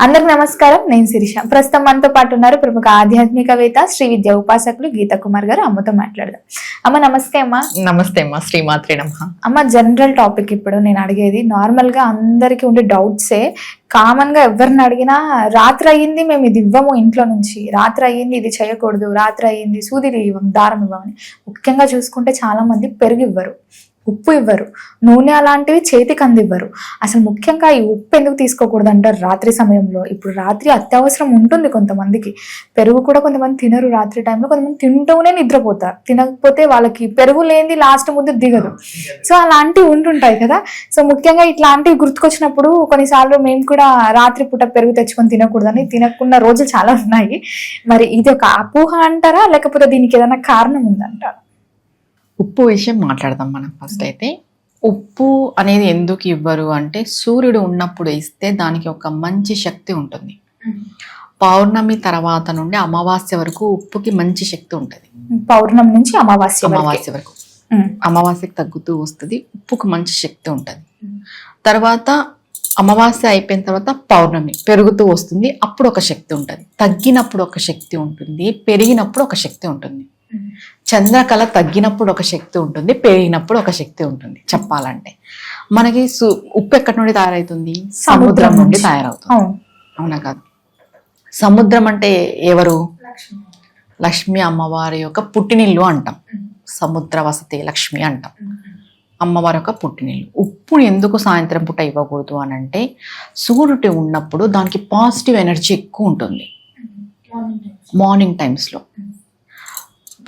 అందరికి నమస్కారం. నేను శిరీష. ప్రస్తుతం మనతో పాటు ఉన్నారు ప్రముఖ ఆధ్యాత్మికవేత్త శ్రీ విద్యా ఉపాసకులు గీతా కుమార్ గారు. అమ్మతో మాట్లాడదాం. అమ్మ నమస్తే. అమ్మ నమస్తే అమ్మ. శ్రీమాత్రే నమః. అమ్మ, జనరల్ టాపిక్ ఇప్పుడు నేను అడిగేది నార్మల్ గా అందరికి ఉండే డౌట్సే. కామన్ గా ఎవరిని అడిగినా రాత్రి అయ్యింది మేము ఇది ఇవ్వము, ఇంట్లో నుంచి రాత్రి అయ్యింది ఇది చేయకూడదు, రాత్రి అయ్యింది సూది ఇవ్వం, దారం ఇవ్వమని. ముఖ్యంగా చూసుకుంటే చాలా మంది పెరుగు ఇవ్వరు, ఉప్పు ఇవ్వరు, నూనె అలాంటివి చేతికి అందివ్వరు. అసలు ముఖ్యంగా ఈ ఉప్పు ఎందుకు తీసుకోకూడదు అంటారు రాత్రి సమయంలో? ఇప్పుడు రాత్రి అత్యవసరం ఉంటుంది కొంతమందికి. పెరుగు కూడా కొంతమంది తినరు రాత్రి టైంలో, కొంతమంది తింటూనే నిద్రపోతారు. తినకపోతే వాళ్ళకి పెరుగు లేనిది లాస్ట్ ముద్ద దిగదు. సో అలాంటివి ఉంటుంటాయి కదా. సో ముఖ్యంగా ఇట్లాంటివి గుర్తుకొచ్చినప్పుడు కొన్నిసార్లు మేము కూడా రాత్రి పూట పెరుగు తెచ్చుకొని తినకూడదని తినకున్న రోజులు చాలా ఉన్నాయి. మరి ఇది ఒక అపోహ అంటారా, లేకపోతే దీనికి ఏదైనా కారణం ఉందంటారా? ఉప్పు విషయం మాట్లాడదాం మనం. ఫస్ట్ అయితే ఉప్పు అనేది ఎందుకు ఇవ్వరు అంటే, సూర్యుడు ఉన్నప్పుడు ఇస్తే దానికి ఒక మంచి శక్తి ఉంటుంది. పౌర్ణమి తర్వాత నుండి అమావాస్య వరకు ఉప్పుకి మంచి శక్తి ఉంటుంది. పౌర్ణమి నుంచి అమావాస్య వరకు అమావాస్యకి తగ్గుతూ వస్తుంది, ఉప్పుకు మంచి శక్తి ఉంటుంది. తర్వాత అమావాస్య అయిపోయిన తర్వాత పౌర్ణమి పెరుగుతూ వస్తుంది, అప్పుడు ఒక శక్తి ఉంటుంది. తగ్గినప్పుడు ఒక శక్తి ఉంటుంది, పెరిగినప్పుడు ఒక శక్తి ఉంటుంది. చంద్రకళ తగ్గినప్పుడు ఒక శక్తి ఉంటుంది, పెరిగినప్పుడు ఒక శక్తి ఉంటుంది. చెప్పాలంటే మనకి ఉప్పు ఎక్కడి నుండి తయారవుతుంది? సముద్రం నుండి తయారవుతుంది. అవునా కాదు? సముద్రం అంటే ఎవరు? లక్ష్మి అమ్మవారి యొక్క పుట్టినిల్లు అంటాం. సముద్ర వసతి లక్ష్మి అంటాం, అమ్మవారి యొక్క పుట్టినిల్లు. ఉప్పుని ఎందుకు సాయంత్రం పూట ఇవ్వకూడదు అని అంటే, సూర్యుడు ఉన్నప్పుడు దానికి పాజిటివ్ ఎనర్జీ ఎక్కువ ఉంటుంది. మార్నింగ్ టైమ్స్లో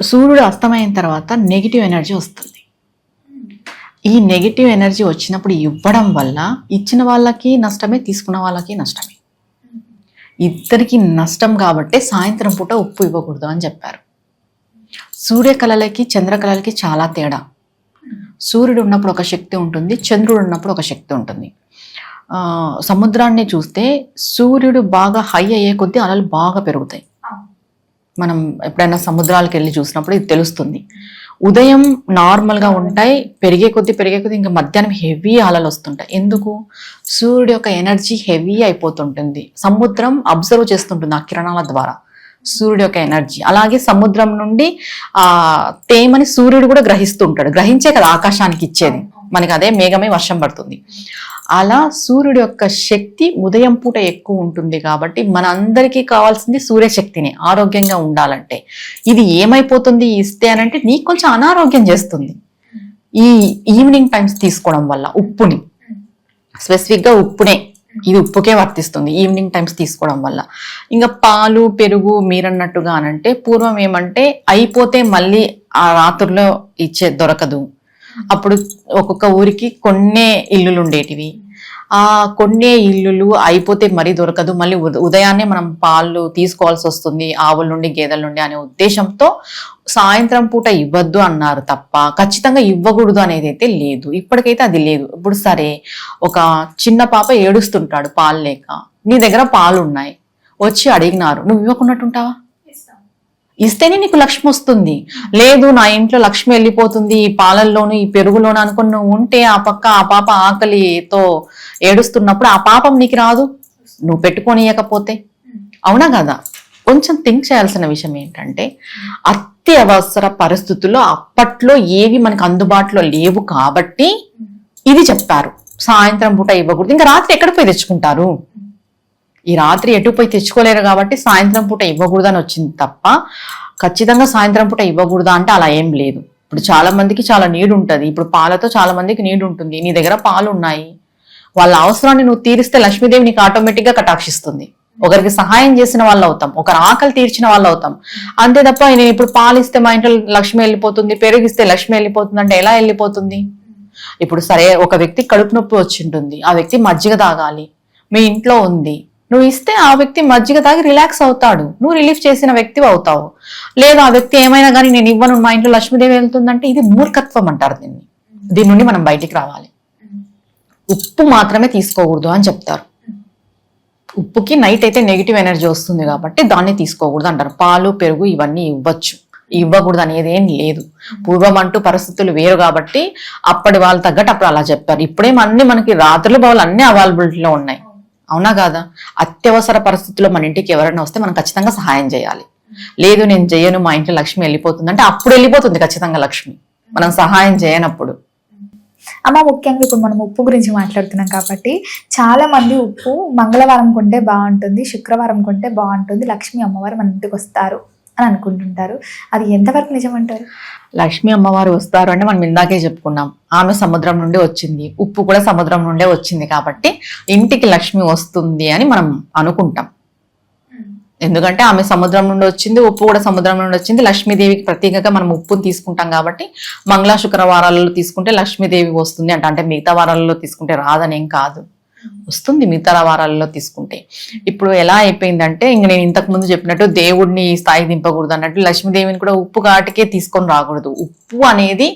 సూర్యుడు అస్తమైన తర్వాత నెగిటివ్ ఎనర్జీ వస్తుంది. ఈ నెగిటివ్ ఎనర్జీ వచ్చినప్పుడు ఇవ్వడం వల్ల ఇచ్చిన వాళ్ళకి నష్టమే, తీసుకున్న వాళ్ళకి నష్టమే, ఇద్దరికి నష్టం. కాబట్టి సాయంత్రం పూట ఉప్పు ఇవ్వకూడదు అని చెప్పారు. సూర్యకళలకి చంద్రకళలకి చాలా తేడా. సూర్యుడు ఉన్నప్పుడు ఒక శక్తి ఉంటుంది, చంద్రుడు ఉన్నప్పుడు ఒక శక్తి ఉంటుంది. సముద్రాన్ని చూస్తే సూర్యుడు బాగా హై అయ్యే కొద్దీ అలలు బాగా పెరుగుతాయి. మనం ఎప్పుడైనా సముద్రాలకు వెళ్ళి చూసినప్పుడు ఇది తెలుస్తుంది. ఉదయం నార్మల్గా ఉంటాయి, పెరిగే కొద్దీ ఇంకా మధ్యాహ్నం హెవీ అలలు వస్తుంటాయి. ఎందుకు? సూర్యుడు యొక్క ఎనర్జీ హెవీ అయిపోతుంటుంది. సముద్రం అబ్జర్వ్ చేస్తుంటుంది ఆ కిరణాల ద్వారా సూర్యుడు యొక్క ఎనర్జీ. అలాగే సముద్రం నుండి తేమని సూర్యుడు కూడా గ్రహిస్తుంటాడు. గ్రహించే కదా ఆకాశానికి ఇచ్చేది మనకి, అదే మేఘమే వర్షం పడుతుంది. అలా సూర్యుడు యొక్క శక్తి ఉదయం పూట ఎక్కువ ఉంటుంది. కాబట్టి మన అందరికీ కావాల్సింది సూర్యశక్తిని, ఆరోగ్యంగా ఉండాలంటే. ఇది ఏమైపోతుంది ఇస్తే అని అంటే, నీకు కొంచెం అనారోగ్యం చేస్తుంది ఈ ఈవినింగ్ టైమ్స్ తీసుకోవడం వల్ల. ఉప్పుని స్పెసిఫిక్గా ఉప్పునే, ఇది ఉప్పుకే వర్తిస్తుంది ఈవినింగ్ టైమ్స్ తీసుకోవడం వల్ల. ఇంకా పాలు పెరుగు మీరన్నట్టుగా అనంటే, పూర్వం ఏమంటే అయిపోతే మళ్ళీ ఆ రాత్రుల్లో దొరకదు. అప్పుడు ఒక్కొక్క ఊరికి కొన్నే ఇల్లులు ఉండేటివి. ఆ కొన్నే ఇల్లులు అయిపోతే మరీ దొరకదు, మళ్ళీ ఉదయాన్నే మనం పాలు తీసుకోవాల్సి వస్తుంది ఆవుల నుండి గేదెల నుండి అనే ఉద్దేశంతో సాయంత్రం పూట ఇవ్వద్దు అన్నారు తప్ప ఖచ్చితంగా ఇవ్వకూడదు అనేది అయితే లేదు. ఇప్పటికైతే అది లేదు. ఇప్పుడు సరే, ఒక చిన్న పాప ఏడుస్తుంటాడు పాలు లేక, నీ దగ్గర పాలు ఉన్నాయి, వచ్చి అడిగినారు, నువ్వు ఇవ్వకున్నట్టుంటావా? ఇస్తేనే నీకు లక్ష్మి వస్తుంది. లేదు నా ఇంట్లో లక్ష్మి వెళ్ళిపోతుంది ఈ పాలల్లోను ఈ పెరుగులోను అనుకుని నువ్వు ఉంటే, ఆ పక్క ఆ పాప ఆకలితో ఏడుస్తున్నప్పుడు ఆ పాపం నీకు రాదు, నువ్వు పెట్టుకోనియకపోతే. అవునా కదా? కొంచెం థింక్ చేయాల్సిన విషయం ఏంటంటే, అత్యవసర పరిస్థితుల్లో అప్పట్లో ఏవి మనకు అందుబాటులో లేవు కాబట్టి ఇది చెప్పారు, సాయంత్రం పూట ఇవ్వకూడదు. ఇంకా రాత్రి ఎక్కడ పోయి తెచ్చుకుంటారు? ఈ రాత్రి ఎటు పోయి తెచ్చుకోలేరు కాబట్టి సాయంత్రం పూట ఇవ్వకూడదు అని వచ్చింది తప్ప ఖచ్చితంగా సాయంత్రం పూట ఇవ్వకూడదా అంటే అలా ఏం లేదు. ఇప్పుడు చాలా మందికి చాలా నీడు ఉంటుంది. ఇప్పుడు పాలతో చాలా మందికి నీడు ఉంటుంది. నీ దగ్గర పాలు ఉన్నాయి, వాళ్ళ అవసరాన్ని నువ్వు తీరిస్తే లక్ష్మీదేవి నీకు ఆటోమేటిక్గా కటాక్షిస్తుంది. ఒకరికి సహాయం చేసిన వాళ్ళు అవుతాం, ఒకరి ఆకలి తీర్చిన వాళ్ళు అవుతాం. అంతే తప్ప నేను ఇప్పుడు పాలు ఇస్తే మా ఇంట్లో లక్ష్మి వెళ్ళిపోతుంది, పెరుగిస్తే లక్ష్మి వెళ్ళిపోతుంది అంటే ఎలా వెళ్ళిపోతుంది? ఇప్పుడు సరే, ఒక వ్యక్తి కడుపు నొప్పి వచ్చి ఉంటుంది, ఆ వ్యక్తి మజ్జిగ తాగాలి, మీ ఇంట్లో ఉంది, నువ్వు ఇస్తే ఆ వ్యక్తి మజ్జిగ తాగి రిలాక్స్ అవుతాడు, నువ్వు రిలీఫ్ చేసిన వ్యక్తి అవుతావు. లేదు ఆ వ్యక్తి ఏమైనా కానీ నేను ఇవ్వను, మా ఇంట్లో లక్ష్మీదేవి వెళ్తుందంటే ఇది మూర్ఖత్వం అంటారు. దీని నుండి మనం బయటికి రావాలి. ఉప్పు మాత్రమే తీసుకోకూడదు అని చెప్తారు. ఉప్పుకి నైట్ అయితే నెగిటివ్ ఎనర్జీ వస్తుంది కాబట్టి దాన్ని తీసుకోకూడదు అంటారు. పాలు పెరుగు ఇవన్నీ ఇవ్వచ్చు, ఇవ్వకూడదు అనేది ఏం లేదు. పూర్వం అంటూ పరిస్థితులు వేరు కాబట్టి అప్పటి వాళ్ళు తగ్గట్టు అప్పుడు అలా చెప్పారు. ఇప్పుడేమన్నీ మనకి రాత్రులు బావులు అన్ని అవైలబిలిటీలో ఉన్నాయి. అవునా కాదా? అత్యవసర పరిస్థితుల్లో మన ఇంటికి ఎవరైనా వస్తే మనం ఖచ్చితంగా సహాయం చేయాలి. లేదు నేను చెయ్యను, మా ఇంట్లో లక్ష్మి వెళ్ళిపోతుంది అంటే అప్పుడు వెళ్ళిపోతుంది ఖచ్చితంగా లక్ష్మి, మనం సహాయం చేయనప్పుడు. అమ్మ ముఖ్యంగా ఇప్పుడు మనం ఉప్పు గురించి మాట్లాడుతున్నాం కాబట్టి చాలా మంది ఉప్పు మంగళవారం కొంటే బాగుంటుంది, శుక్రవారం కొంటే బాగుంటుంది, లక్ష్మీ అమ్మవారు మన ఇంటికి వస్తారు అని అనుకుంటుంటారు. అది ఎంతవరకు నిజమంటారు? లక్ష్మీ అమ్మవారు వస్తారు అంటే మనం ఇందాకే చెప్పుకున్నాం, ఆమె సముద్రం నుండి వచ్చింది, ఉప్పు కూడా సముద్రం నుండే వచ్చింది కాబట్టి ఇంటికి లక్ష్మి వస్తుంది అని మనం అనుకుంటాం. ఎందుకంటే ఆమె సముద్రం నుండి వచ్చింది, ఉప్పు కూడా సముద్రం నుండి వచ్చింది. లక్ష్మీదేవికి ప్రత్యేకంగా మనం ఉప్పుని తీసుకుంటాం కాబట్టి మంగళ శుక్రవారాలలో తీసుకుంటే లక్ష్మీదేవి వస్తుంది అంటే మిగతా వారాలలో తీసుకుంటే రాదనేం కాదు, వస్తుంది మిగతా వారాలలో తీసుకుంటే. ఇప్పుడు ఎలా అయిపోయిందంటే ఇంక నేను ఇంతకు ముందు చెప్పినట్టు దేవుడిని స్థాయి దింపకూడదు అన్నట్టు లక్ష్మీదేవిని కూడా ఉప్పు ఘాటుకే తీసుకొని రాకూడదు. ఉప్పు అనేది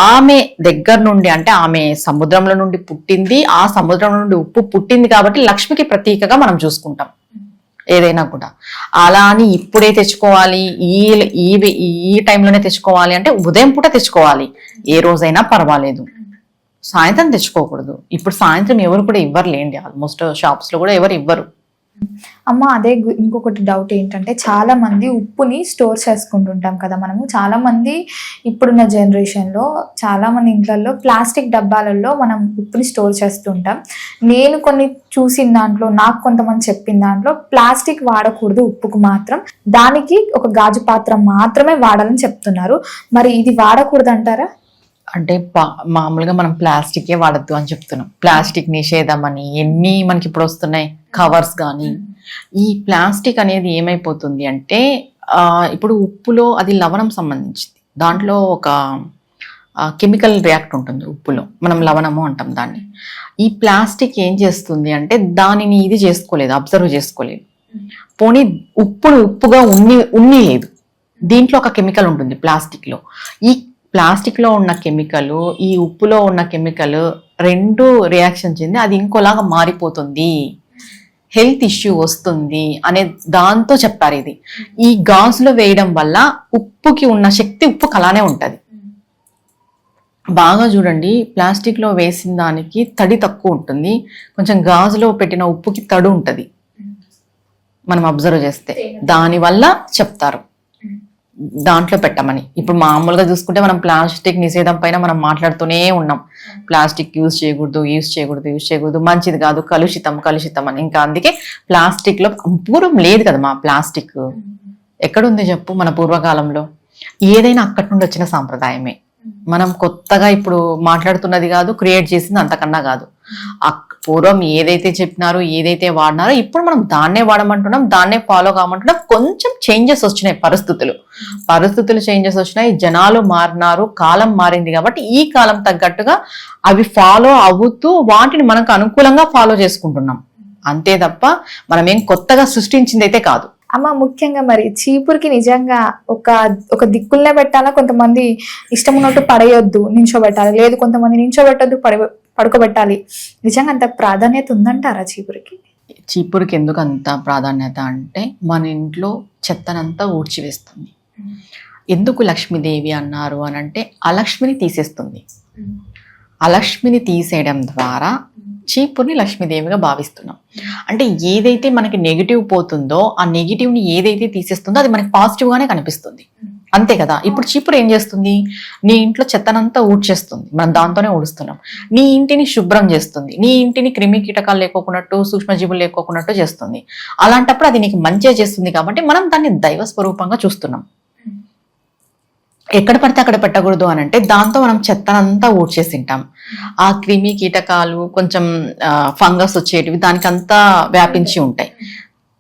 ఆమె దగ్గర నుండి, అంటే ఆమె సముద్రంలో నుండి పుట్టింది, ఆ సముద్రం నుండి ఉప్పు పుట్టింది కాబట్టి లక్ష్మికి ప్రతీకగా మనం చూసుకుంటాం ఏదైనా కూడా. అలా అని ఇప్పుడే తెచ్చుకోవాలి, ఈ టైంలోనే తెచ్చుకోవాలి అంటే ఉదయం పూట తెచ్చుకోవాలి, ఏ రోజైనా పర్వాలేదు, సాయంత్రం తెచ్చుకోకూడదు. ఇప్పుడు సాయంత్రం ఎవరు కూడా ఇవ్వరులేండి, ఆల్మోస్ట్ షాప్స్ లో కూడా ఎవరు ఇవ్వరు. అమ్మ అదే ఇంకొకటి డౌట్ ఏంటంటే చాలా మంది ఉప్పుని స్టోర్ చేసుకుంటుంటాం కదా మనము. చాలా మంది ఇప్పుడున్న జనరేషన్లో చాలా మంది ఇంట్లలో ప్లాస్టిక్ డబ్బాలలో మనం ఉప్పుని స్టోర్ చేస్తుంటాం. నేను కొన్ని చూసిన దాంట్లో, నాకు కొంతమంది చెప్పిన దాంట్లో ప్లాస్టిక్ వాడకూడదు ఉప్పుకు మాత్రం, దానికి ఒక గాజు పాత్ర మాత్రమే వాడాలని చెప్తున్నారు. మరి ఇది వాడకూడదు అంటారా? అంటే మామూలుగా మనం ప్లాస్టికే వాడద్దు అని చెప్తున్నాం. ప్లాస్టిక్ నిషేధం అని ఎన్ని మనకి ఇప్పుడు వస్తున్నాయి, కవర్స్ కానీ. ఈ ప్లాస్టిక్ అనేది ఏమైపోతుంది అంటే ఇప్పుడు ఉప్పులో అది లవణం సంబంధించింది, దాంట్లో ఒక కెమికల్ రియాక్ట్ ఉంటుంది ఉప్పులో, మనం లవణము అంటాం దాన్ని. ఈ ప్లాస్టిక్ ఏం చేస్తుంది అంటే దానిని ఇది చేసుకోలేదు, అబ్జర్వ్ చేసుకోలేదు. పోనీ ఉప్పుగా ఉన్ని లేదు, దీంట్లో ఒక కెమికల్ ఉంటుంది ప్లాస్టిక్ లో. ఈ ప్లాస్టిక్ లో ఉన్న కెమికల్, ఈ ఉప్పులో ఉన్న కెమికల్ రెండు రియాక్షన్ చెంది అది ఇంకోలాగా మారిపోతుంది, హెల్త్ ఇష్యూ వస్తుంది అనే దాంతో చెప్పారు ఇది. ఈ గాజులో వేయడం వల్ల ఉప్పుకి ఉన్న శక్తి ఉప్పుకి అలానే ఉంటది. బాగా చూడండి, ప్లాస్టిక్ లో వేసిన దానికి తడి తక్కువ ఉంటుంది, కొంచెం గాజులో పెట్టిన ఉప్పుకి తడి ఉంటది మనం అబ్జర్వ్ చేస్తే. దానివల్ల చెప్తారు దాంట్లో పెట్టమని. ఇప్పుడు మామూలుగా చూసుకుంటే మనం ప్లాస్టిక్ నిషేధం పైన మనం మాట్లాడుతూనే ఉన్నాం, ప్లాస్టిక్ యూజ్ చేయకూడదు, మంచిది కాదు, కలుషితం అని. ఇంకా అందుకే ప్లాస్టిక్ లో పూర్వం లేదు కదా మా ప్లాస్టిక్, ఎక్కడుంది చెప్పు? మన పూర్వకాలంలో ఏదైనా అక్కడి నుండి వచ్చిన సాంప్రదాయమే, మనం కొత్తగా ఇప్పుడు మాట్లాడుతున్నది కాదు, క్రియేట్ చేసింది అంతకన్నా కాదు. పూర్వం ఏదైతే చెప్పినారో, ఏదైతే వాడినారో ఇప్పుడు మనం దాన్నే వాడమంటున్నాం, దాన్నే ఫాలో కామంటున్నాం. కొంచెం చేంజెస్ వచ్చినాయి, పరిస్థితులు చేంజెస్ వచ్చినాయి, జనాలు మారినారు, కాలం మారింది కాబట్టి ఈ కాలం తగ్గట్టుగా అవి ఫాలో అవుతూ వాటిని మనకు అనుకూలంగా ఫాలో చేసుకుంటున్నాం అంతే తప్ప మనం ఏం కొత్తగా సృష్టించింది అయితే కాదు. అమ్మ ముఖ్యంగా మరి చీపురికి నిజంగా ఒక దిక్కుల్నే పెట్టాలా? కొంతమంది ఇష్టం ఉన్నట్టు పడేయొద్దు, నించోబెట్టాలి, లేదు కొంతమంది నించోబెట్టొద్దు, పడుకోబెట్టాలి. నిజంగా అంత ప్రాధాన్యత ఉందంటారా చీపురికి? చీపురికి ఎందుకు అంత ప్రాధాన్యత అంటే మన ఇంట్లో చెత్తనంతా ఊడ్చివేస్తుంది. ఎందుకు లక్ష్మీదేవి అన్నారు అని అంటే అలక్ష్మిని తీసేస్తుంది. అలక్ష్మిని తీసేయడం ద్వారా చీపుర్ని లక్ష్మీదేవిగా భావిస్తున్నాం. అంటే ఏదైతే మనకి నెగిటివ్ పోతుందో ఆ నెగిటివ్ ని ఏదైతే తీసేస్తుందో అది మనకి పాజిటివ్ గానే కనిపిస్తుంది, అంతే కదా. ఇప్పుడు చీపురు ఏం చేస్తుంది? నీ ఇంట్లో చెత్తనంతా ఊడ్చేస్తుంది, మనం దాంతోనే ఊడుస్తున్నాం. నీ ఇంటిని శుభ్రం చేస్తుంది, నీ ఇంటిని క్రిమి కీటకాలు లేకోకున్నట్టు, సూక్ష్మజీవులు లేకోకున్నట్టు చేస్తుంది. అలాంటప్పుడు అది నీకు మంచిగా చేస్తుంది కాబట్టి మనం దాన్ని దైవ స్వరూపంగా చూస్తున్నాం. ఎక్కడ పడితే అక్కడ పెట్టకూడదు అని అంటే దాంతో మనం చెత్తనంతా ఊడ్చేసింటాం. ఆ క్రిమి కీటకాలు, కొంచెం ఫంగస్ వచ్చేటివి దానికంతా వ్యాపించి ఉంటాయి.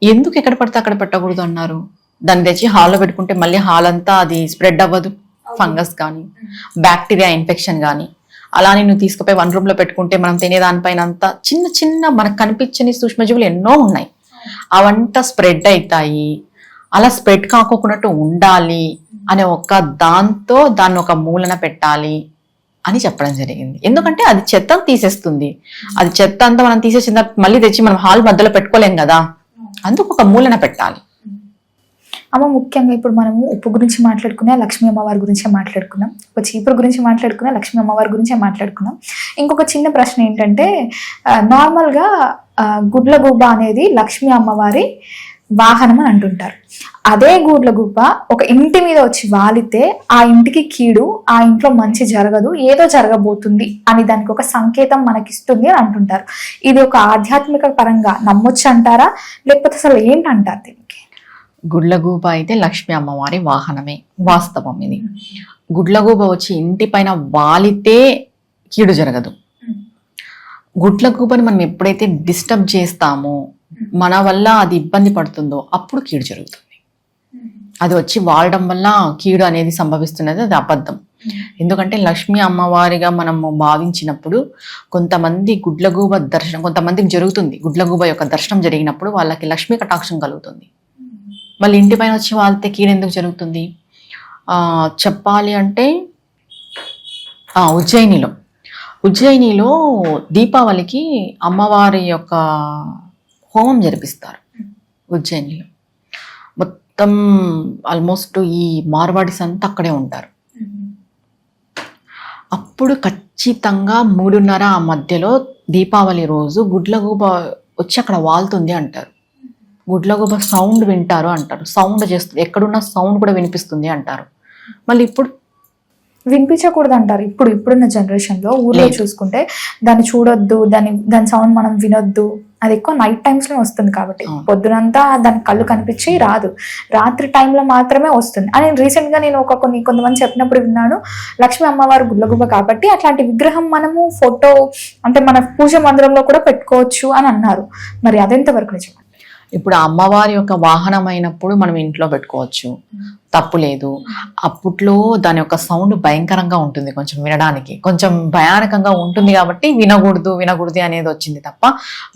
ఎందుకు ఎక్కడ పడితే అక్కడ పెట్టకూడదు అన్నారు? దాన్ని తెచ్చి హాల్లో పెట్టుకుంటే మళ్ళీ హాల్ అంతా అది స్ప్రెడ్ అవ్వదు, ఫంగస్ కానీ బ్యాక్టీరియా ఇన్ఫెక్షన్ కానీ. అలానే నువ్వు తీసుకుపోయి వన్ రూమ్ లో పెట్టుకుంటే మనం తినేదానిపైన అంతా చిన్న చిన్న మనకు కనిపించని సూక్ష్మజీవులు ఎన్నో ఉన్నాయి, అవంతా స్ప్రెడ్ అవుతాయి. అలా స్ప్రెడ్ కాకోకున్నట్టు ఉండాలి అనే దాన్ని ఒక మూలన పెట్టాలి అని చెప్పడం జరిగింది. ఎందుకంటే అది చెత్తను తీసేస్తుంది, అది చెత్త అంతా మనం తీసేసిన మళ్ళీ తెచ్చి మనం హాల్ మధ్యలో పెట్టుకోలేం కదా, అందుకు ఒక మూలన పెట్టాలి. అమ్మ ముఖ్యంగా ఇప్పుడు మనము ఉప్పు గురించి మాట్లాడుకున్నా, లక్ష్మీ అమ్మవారి గురించే మాట్లాడుకున్నాం. ఒక చీపురు గురించి మాట్లాడుకున్నా, లక్ష్మీ అమ్మవారి గురించే మాట్లాడుకున్నాం. ఇంకొక చిన్న ప్రశ్న ఏంటంటే, నార్మల్గా గుడ్లగూబ అనేది లక్ష్మీ అమ్మవారి వాహనం అని అంటుంటారు. అదే గుడ్లగూబ ఒక ఇంటి మీద వచ్చి వాలితే ఆ ఇంటికి కీడు, ఆ ఇంట్లో మంచి జరగదు, ఏదో జరగబోతుంది అని దానికి ఒక సంకేతం మనకిస్తుంది అని అంటుంటారు. ఇది ఒక ఆధ్యాత్మిక పరంగా నమ్మొచ్చు అంటారా, లేకపోతే అసలు ఏంటంటారు దీనికి? గుడ్లగూబ అయితే లక్ష్మీ అమ్మవారి వాహనమే, వాస్తవం ఇది. గుడ్లగూబ వచ్చి ఇంటి పైన వాలితే కీడు జరగదు. గుడ్లగూబని మనం ఎప్పుడైతే డిస్టర్బ్ చేస్తామో, మన వల్ల అది ఇబ్బంది పడుతుందో అప్పుడు కీడు జరుగుతుంది. అది వచ్చి వాడడం వల్ల కీడు అనేది సంభవిస్తున్నది, అది అబద్ధం. ఎందుకంటే లక్ష్మీ అమ్మవారిగా మనము భావించినప్పుడు కొంతమంది గుడ్లగూబ దర్శనం, కొంతమందికి జరుగుతుంది. గుడ్లగూబ యొక్క దర్శనం జరిగినప్పుడు వాళ్ళకి లక్ష్మీ కటాక్షం కలుగుతుంది. మళ్ళీ ఇంటి పైన వచ్చి వాళ్తే కీడు ఎందుకు జరుగుతుంది? చెప్పాలి అంటే ఉజ్జయినిలో దీపావళికి అమ్మవారి యొక్క హోమం జరిపిస్తారు. ఉజ్జయినిలో మొత్తం ఆల్మోస్ట్ ఈ మార్వాడీస్ అంతా అక్కడే ఉంటారు. అప్పుడు ఖచ్చితంగా 3:30 ఆ మధ్యలో దీపావళి రోజు గుడ్లగూబ వచ్చి అక్కడ వాళ్తుంది అంటారు. గుడ్లగూబ సౌండ్ వింటారు అంటారు. సౌండ్ చేస్తుంది, ఎక్కడున్న సౌండ్ కూడా వినిపిస్తుంది అంటారు. మళ్ళీ ఇప్పుడు వినిపించకూడదు అంటారు. ఇప్పుడున్న జనరేషన్లో ఊళ్ళో చూసుకుంటే దాన్ని చూడొద్దు, దాని సౌండ్ మనం వినొద్దు. అది ఎక్కువ నైట్ టైమ్స్లో వస్తుంది కాబట్టి పొద్దునంతా దాని కళ్ళు కనిపించి రాదు, రాత్రి టైంలో మాత్రమే వస్తుంది అని రీసెంట్గా నేను కొంతమంది చెప్పినప్పుడు విన్నాను. లక్ష్మీ అమ్మవారు గుడ్లగూబ కాబట్టి అట్లాంటి విగ్రహం మనము ఫోటో అంటే మన పూజ మందిరంలో కూడా పెట్టుకోవచ్చు అని అన్నారు. మరి అదెంతవరకు నిజం? ఇప్పుడు అమ్మవారి యొక్క వాహనం అయినప్పుడు మనం ఇంట్లో పెట్టుకోవచ్చు, తప్పు లేదు. అప్పట్లో దాని యొక్క సౌండ్ భయంకరంగా ఉంటుంది, కొంచెం వినడానికి కొంచెం భయానకంగా ఉంటుంది కాబట్టి వినకూడదు అనేది వచ్చింది తప్ప,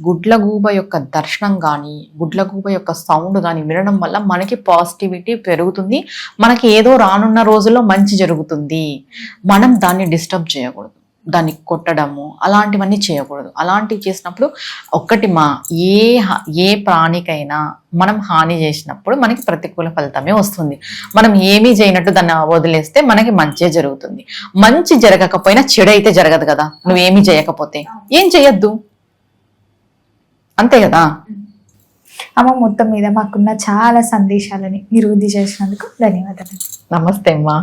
గుడ్లగూబ యొక్క దర్శనం కానీ గుడ్లగూబ యొక్క సౌండ్ కానీ వినడం వల్ల మనకి పాజిటివిటీ పెరుగుతుంది. మనకి ఏదో రానున్న రోజుల్లో మంచి జరుగుతుంది. మనం దాన్ని డిస్టర్బ్ చేయకూడదు, దాన్ని కొట్టడము అలాంటివన్నీ చేయకూడదు. అలాంటివి చేసినప్పుడు ఏ ప్రాణికైనా మనం హాని చేసినప్పుడు మనకి ప్రతికూల ఫలితమే వస్తుంది. మనం ఏమీ చేయనట్టు దాన్ని వదిలేస్తే మనకి మంచి జరుగుతుంది. మంచి జరగకపోయినా చెడు అయితే జరగదు కదా, నువ్వేమీ చేయకపోతే. ఏం చేయొద్దు, అంతే కదా. అమ్మ మొత్తం మీద మాకున్న చాలా సందేశాలని మీరు వృద్ధి చేసినందుకు ధన్యవాదాలు. నమస్తే అమ్మా.